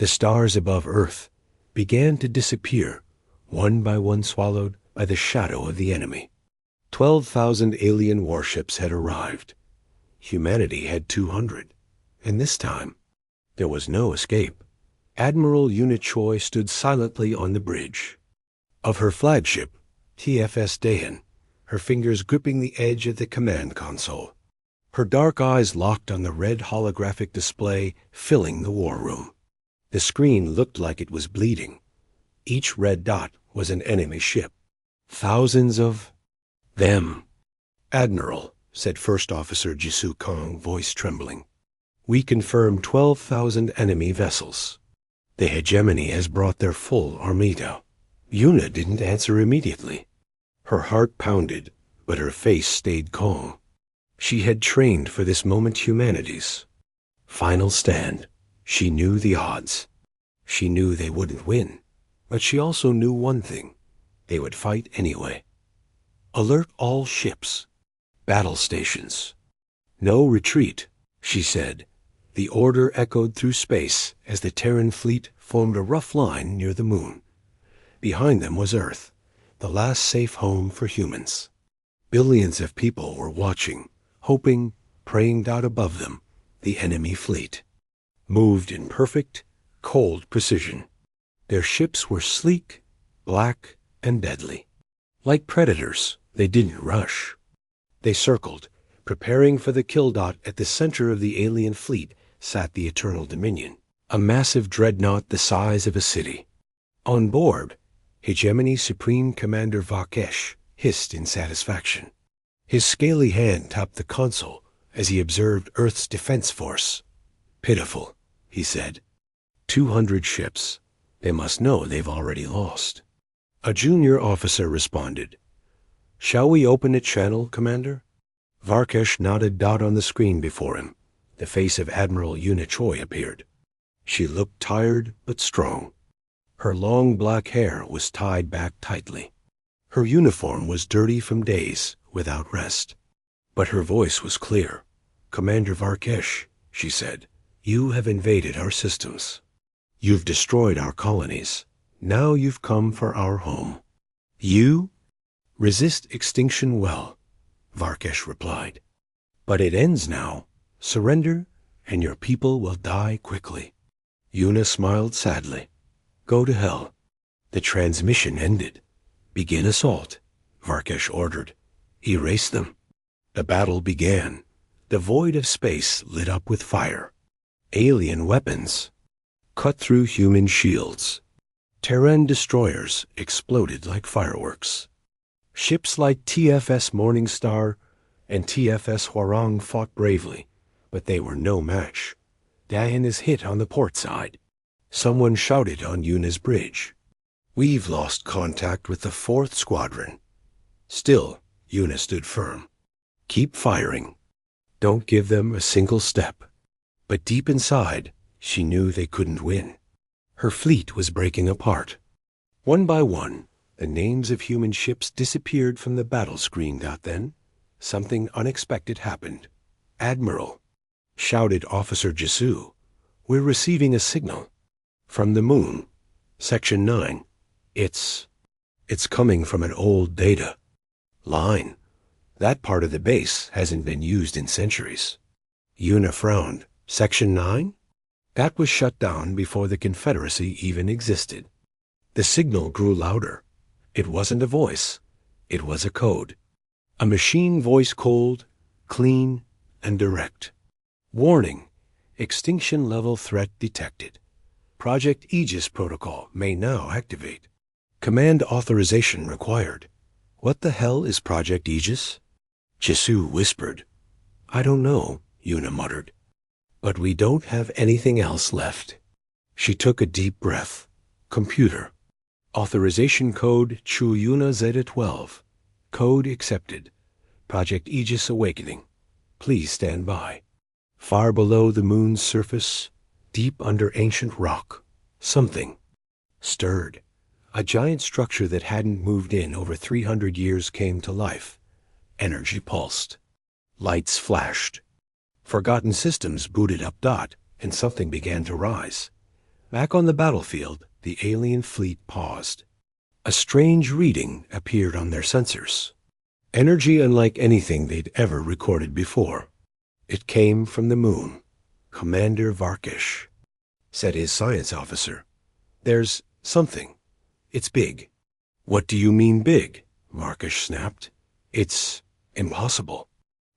The stars above Earth began to disappear, one by one swallowed by the shadow of the enemy. 12,000 alien warships had arrived. Humanity had 200, and this time there was no escape. Admiral Una Choi stood silently on the bridge of her flagship, TFS Dahan, her fingers gripping the edge of the command console. Her dark eyes locked on the red holographic display filling the war room. The screen looked like it was bleeding. Each red dot was an enemy ship. Thousands of them. "Admiral," said First Officer Jisoo Kong, voice trembling. "We confirm 12,000 enemy vessels. The Hegemony has brought their full armada." Una didn't answer immediately. Her heart pounded, but her face stayed calm. She had trained for this moment humanity's final stand. She knew the odds. She knew they wouldn't win, but she also knew one thing. They would fight anyway. "Alert all ships. Battle stations. No retreat," she said. The order echoed through space as the Terran fleet formed a rough line near the moon. Behind them was Earth, the last safe home for humans. Billions of people were watching, hoping, praying out above them, the enemy fleet moved in perfect, cold precision. Their ships were sleek, black, and deadly. Like predators, they didn't rush. They circled, preparing for the kill dot. At the center of the alien fleet sat the Eternal Dominion, a massive dreadnought the size of a city. On board, Hegemony Supreme Commander Varkesh hissed in satisfaction. His scaly hand tapped the console as he observed Earth's defense force. "Pitiful," he said. 200 ships. They must know they've already lost. A junior officer responded. "Shall we open a channel, Commander?" Varkesh nodded. Dot on the screen before him. The face of Admiral Una Choi appeared. She looked tired but strong. Her long black hair was tied back tightly. Her uniform was dirty from days without rest. But her voice was clear. "Commander Varkesh," she said, "you have invaded our systems. You've destroyed our colonies. Now you've come for our home. You resist extinction well," Varkesh replied. "But it ends now. Surrender, and your people will die quickly." Una smiled sadly. "Go to hell." The transmission ended. "Begin assault," Varkesh ordered. "Erase them." The battle began. The void of space lit up with fire. Alien weapons cut through human shields. Terran destroyers exploded like fireworks. Ships like TFS Morningstar and TFS Hwarang fought bravely, but they were no match. Dahan is hit on the port side. Someone shouted on Una's bridge. "We've lost contact with the 4th Squadron." Still, Una stood firm. "Keep firing. Don't give them a single step." But deep inside, she knew they couldn't win. Her fleet was breaking apart. One by one, the names of human ships disappeared from the battle screen. Then, something unexpected happened. "Admiral," shouted Officer Jisoo, "we're receiving a signal. From the moon. Section 9. It's coming from an old data line. That part of the base hasn't been used in centuries." Una frowned. "Section 9? That was shut down before the Confederacy even existed." The signal grew louder. It wasn't a voice. It was a code. A machine voice, cold, clean, and direct. "Warning. Extinction level threat detected. Project Aegis protocol may now activate. Command authorization required." "What the hell is Project Aegis?" Jisoo whispered. "I don't know," Una muttered. "But we don't have anything else left." She took a deep breath. "Computer. Authorization code Chuyuna Zeta-12. Code accepted. Project Aegis awakening. Please stand by." Far below the moon's surface, deep under ancient rock, something stirred. A giant structure that hadn't moved in over 300 years came to life. Energy pulsed. Lights flashed. Forgotten systems booted up. And something began to rise. Back on the battlefield, the alien fleet paused. A strange reading appeared on their sensors. Energy unlike anything they'd ever recorded before. It came from the moon. Commander Varkish, said his science officer. There's something. It's big. What do you mean big? Varkish snapped. It's impossible.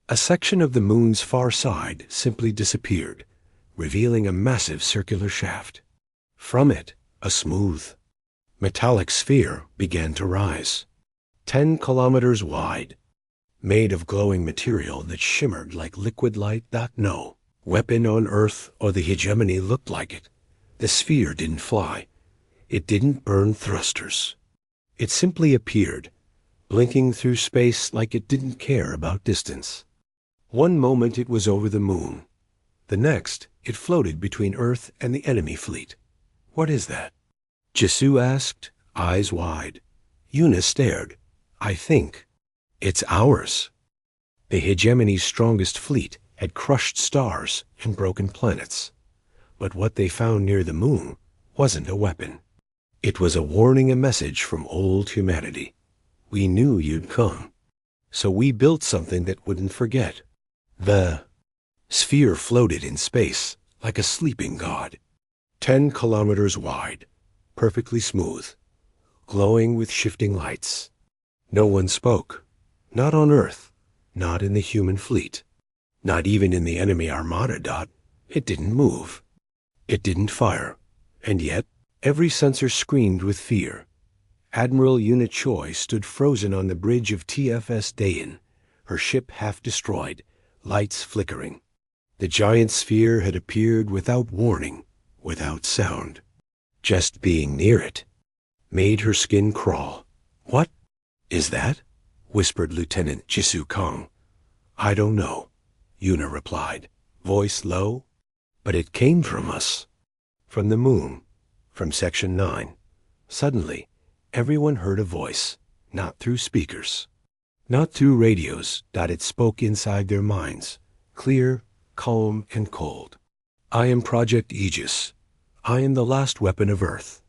A section of the moon's far side simply disappeared, revealing a massive circular shaft. From it, a smooth, metallic sphere began to rise, 10 kilometers wide, made of glowing material that shimmered like liquid light. No weapon on Earth or the Hegemony looked like it. The sphere didn't fly. It didn't burn thrusters. It simply appeared, blinking through space like it didn't care about distance. One moment it was over the moon. The next, it floated between Earth and the enemy fleet. What is that? Jisoo asked, eyes wide. Yuna stared. I think it's ours. The Hegemony's strongest fleet had crushed stars and broken planets. But what they found near the moon wasn't a weapon. It was a warning, a message from old humanity. We knew you'd come, so we built something that wouldn't forget. The sphere floated in space like a sleeping god, 10 kilometers wide, perfectly smooth, glowing with shifting lights. No one spoke, not on Earth, not in the human fleet, not even in the enemy armada. It didn't move. It didn't fire, and yet every sensor screamed with fear. Admiral Yuna Choi stood frozen on the bridge of TFS Dayan, her ship half destroyed, lights flickering. The giant sphere had appeared without warning, without sound. Just being near it made her skin crawl. What is that? Whispered Lieutenant Jisoo Kong. I don't know, Yuna replied, voice low. But it came from us. From the moon. From Section 9. Suddenly, everyone heard a voice, not through speakers, not through radios. It spoke inside their minds, clear, calm, and cold. I am Project Aegis. I am the last weapon of Earth.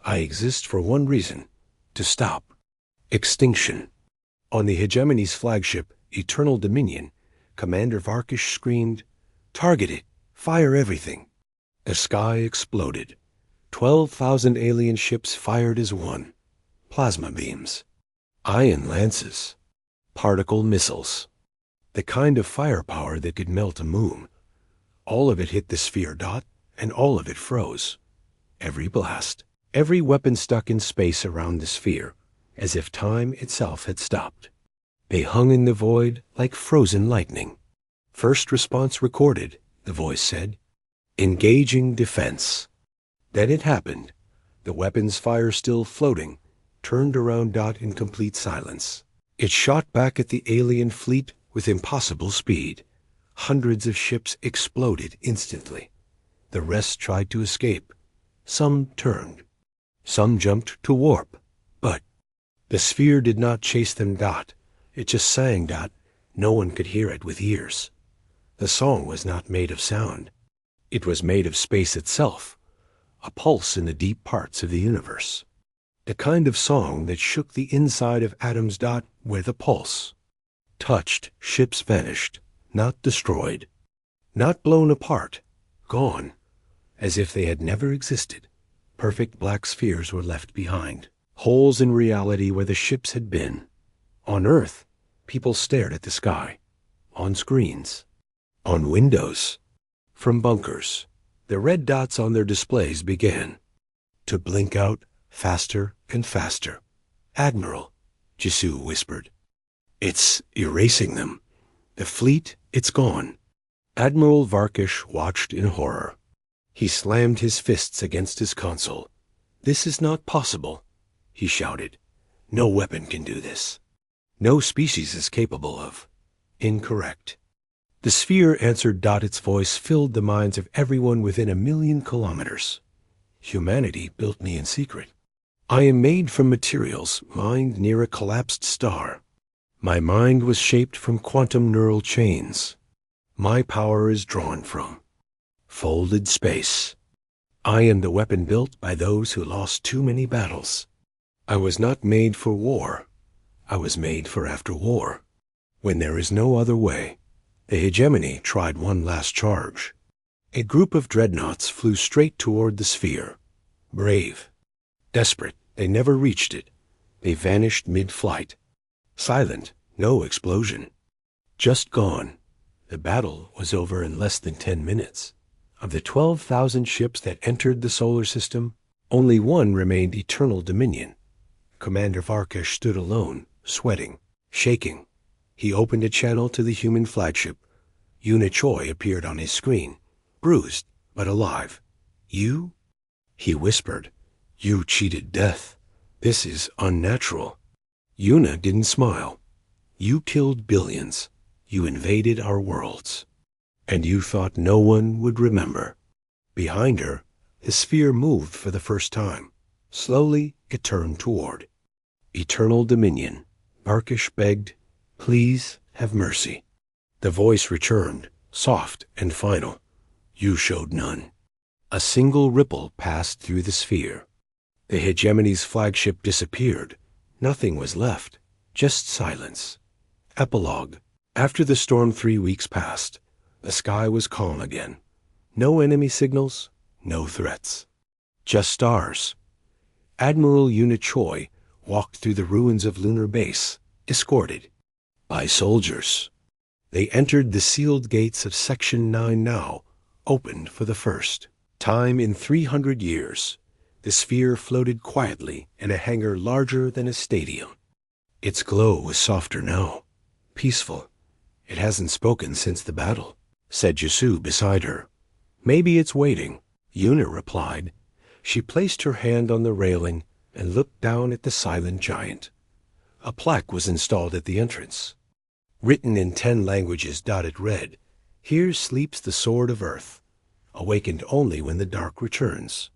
I exist for one reason, to stop extinction. On the Hegemony's flagship, Eternal Dominion, Commander Varkish screamed, Target it! Fire everything! The sky exploded. 12,000 alien ships fired as one. Plasma beams, ion lances, particle missiles, the kind of firepower that could melt a moon. All of it hit the sphere, and all of it froze. Every blast, every weapon stuck in space around the sphere, as if time itself had stopped. They hung in the void like frozen lightning. First response recorded, the voice said. Engaging defense. Then it happened. The weapon's fire still floating, turned around in complete silence. It shot back at the alien fleet with impossible speed. Hundreds of ships exploded instantly. The rest tried to escape. Some turned. Some jumped to warp. But the sphere did not chase them. It just sang. No one could hear it with ears. The song was not made of sound. It was made of space itself, a pulse in the deep parts of the universe. The kind of song that shook the inside of atoms. Where the pulse touched, ships vanished, not destroyed, not blown apart, gone, as if they had never existed. Perfect black spheres were left behind, holes in reality where the ships had been. On Earth, people stared at the sky, on screens, on windows. From bunkers, the red dots on their displays began to blink out faster and faster. Admiral, Jisoo whispered. It's erasing them. The fleet, it's gone. Admiral Varkish watched in horror. He slammed his fists against his console. This is not possible, he shouted. No weapon can do this. No species is capable of. Incorrect. The sphere answered. Its voice filled the minds of everyone within 1,000,000 kilometers. Humanity built me in secret. I am made from materials mined near a collapsed star. My mind was shaped from quantum neural chains. My power is drawn from folded space. I am the weapon built by those who lost too many battles. I was not made for war. I was made for after war. When there is no other way, the Hegemony tried one last charge. A group of dreadnoughts flew straight toward the sphere. Brave. Desperate, they never reached it. They vanished mid-flight. Silent, no explosion. Just gone. The battle was over in less than 10 minutes. Of the 12,000 ships that entered the solar system, only one remained eternal dominion. Commander Varkish stood alone, sweating, shaking. He opened a channel to the human flagship. Una Choi appeared on his screen, bruised but alive. You? He whispered. You cheated death. This is unnatural. Una didn't smile. You killed billions. You invaded our worlds. And you thought no one would remember. Behind her, the sphere moved for the first time. Slowly, it turned toward. Eternal dominion. Varkish begged, please have mercy. The voice returned, soft and final. You showed none. A single ripple passed through the sphere. The Hegemony's flagship disappeared. Nothing was left, just silence. Epilogue. After the storm 3 weeks passed, the sky was calm again. No enemy signals, no threats. Just stars. Admiral Una Choi walked through the ruins of Lunar Base, escorted by soldiers. They entered the sealed gates of Section 9 now, opened for the first time in 300 years. The sphere floated quietly in a hangar larger than a stadium. Its glow was softer now, peaceful. It hasn't spoken since the battle, said Yasu beside her. Maybe it's waiting, Una replied. She placed her hand on the railing and looked down at the silent giant. A plaque was installed at the entrance. Written in 10 languages dotted red, here sleeps the sword of earth, awakened only when the dark returns.